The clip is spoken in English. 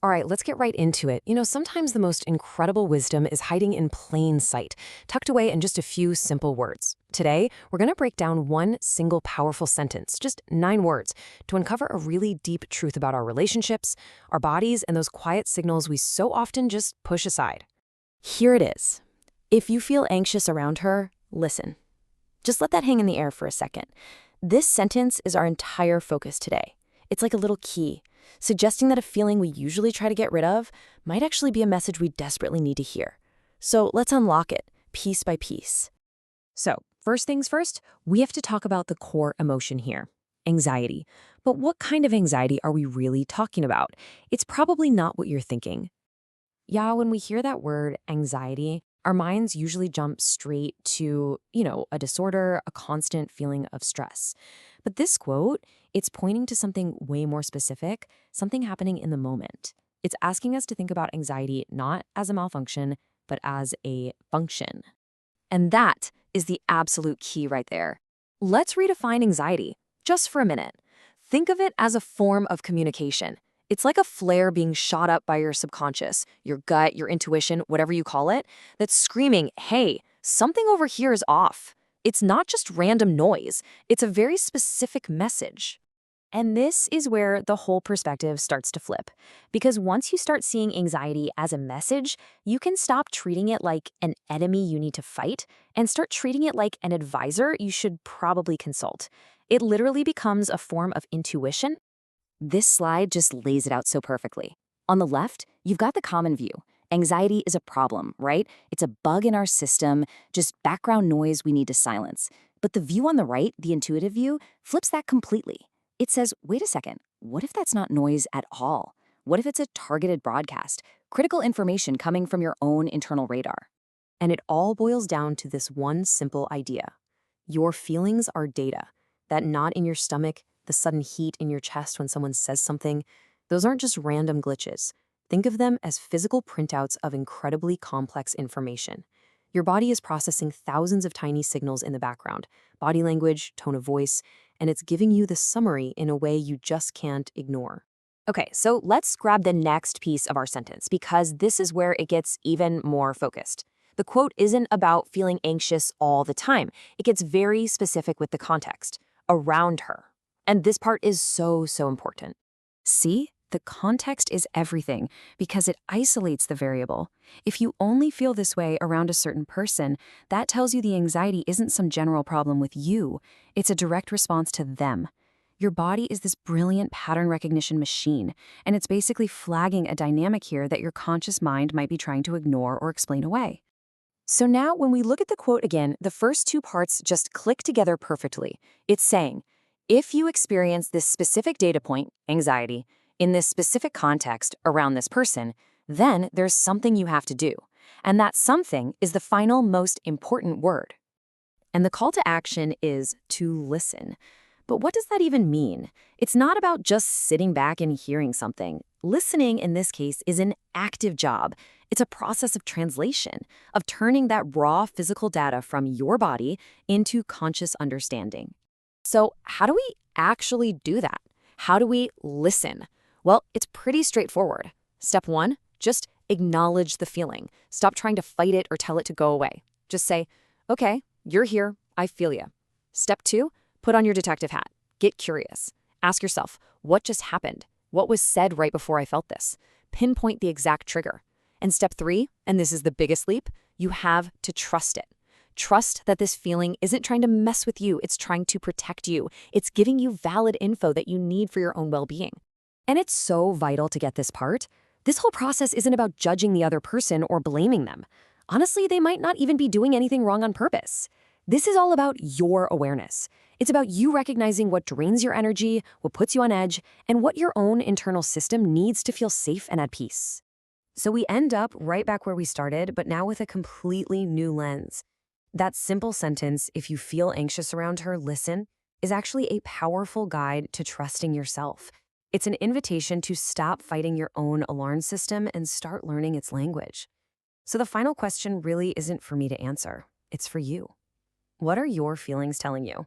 All right, let's get right into it. Sometimes the most incredible wisdom is hiding in plain sight, tucked away in just a few simple words. Today, we're going to break down one single powerful sentence, just 9 words, to uncover a really deep truth about our relationships, our bodies, and those quiet signals we so often just push aside. Here it is. If you feel anxious around her, listen. Just let that hang in the air for a second. This sentence is our entire focus today. It's like a little key, suggesting that a feeling we usually try to get rid of might actually be a message we desperately need to hear. So let's unlock it, piece by piece. So, first things first, we have to talk about the core emotion here, anxiety. But what kind of anxiety are we really talking about? It's probably not what you're thinking. Yeah, when we hear that word, anxiety, our minds usually jump straight to, a disorder, a constant feeling of stress. But this quote, it's pointing to something way more specific, something happening in the moment. It's asking us to think about anxiety not as a malfunction, but as a function. And that is the absolute key right there. Let's redefine anxiety, just for a minute. Think of it as a form of communication. It's like a flare being shot up by your subconscious, your gut, your intuition, whatever you call it, that's screaming, hey, something over here is off. It's not just random noise, it's a very specific message. And this is where the whole perspective starts to flip. Because once you start seeing anxiety as a message, you can stop treating it like an enemy you need to fight and start treating it like an advisor you should probably consult. It literally becomes a form of intuition. This slide just lays it out so perfectly. On the left, you've got the common view. Anxiety is a problem, right? It's a bug in our system, just background noise we need to silence. But the view on the right, the intuitive view, flips that completely. It says, wait a second, what if that's not noise at all? What if it's a targeted broadcast, critical information coming from your own internal radar? And it all boils down to this one simple idea. Your feelings are data. That knot in your stomach, the sudden heat in your chest when someone says something, those aren't just random glitches. Think of them as physical printouts of incredibly complex information. Your body is processing thousands of tiny signals in the background, body language, tone of voice, and it's giving you the summary in a way you just can't ignore. Okay, so let's grab the next piece of our sentence because this is where it gets even more focused. The quote isn't about feeling anxious all the time. It gets very specific with the context, around her. And this part is so important. See? The context is everything because it isolates the variable. If you only feel this way around a certain person, that tells you the anxiety isn't some general problem with you. It's a direct response to them. Your body is this brilliant pattern recognition machine, and it's basically flagging a dynamic here that your conscious mind might be trying to ignore or explain away. So now when we look at the quote again, the first 2 parts just click together perfectly. It's saying, if you experience this specific data point, anxiety, in this specific context around this person, then there's something you have to do. And that something is the final most important word. And the call to action is to listen. But what does that even mean? It's not about just sitting back and hearing something. Listening, in this case, is an active job. It's a process of translation, of turning that raw physical data from your body into conscious understanding. So how do we actually do that? How do we listen? Well, it's pretty straightforward. Step 1, just acknowledge the feeling. Stop trying to fight it or tell it to go away. Just say, okay, you're here, I feel you. Step 2, put on your detective hat. Get curious. Ask yourself, what just happened? What was said right before I felt this? Pinpoint the exact trigger. And step 3, and this is the biggest leap, you have to trust it. Trust that this feeling isn't trying to mess with you, it's trying to protect you. It's giving you valid info that you need for your own well-being. And it's so vital to get this part. This whole process isn't about judging the other person or blaming them. Honestly, they might not even be doing anything wrong on purpose. This is all about your awareness. It's about you recognizing what drains your energy, what puts you on edge, and what your own internal system needs to feel safe and at peace. So we end up right back where we started, but now with a completely new lens. That simple sentence, if you feel anxious around her, listen, is actually a powerful guide to trusting yourself. It's an invitation to stop fighting your own alarm system and start learning its language. So the final question really isn't for me to answer. It's for you. What are your feelings telling you?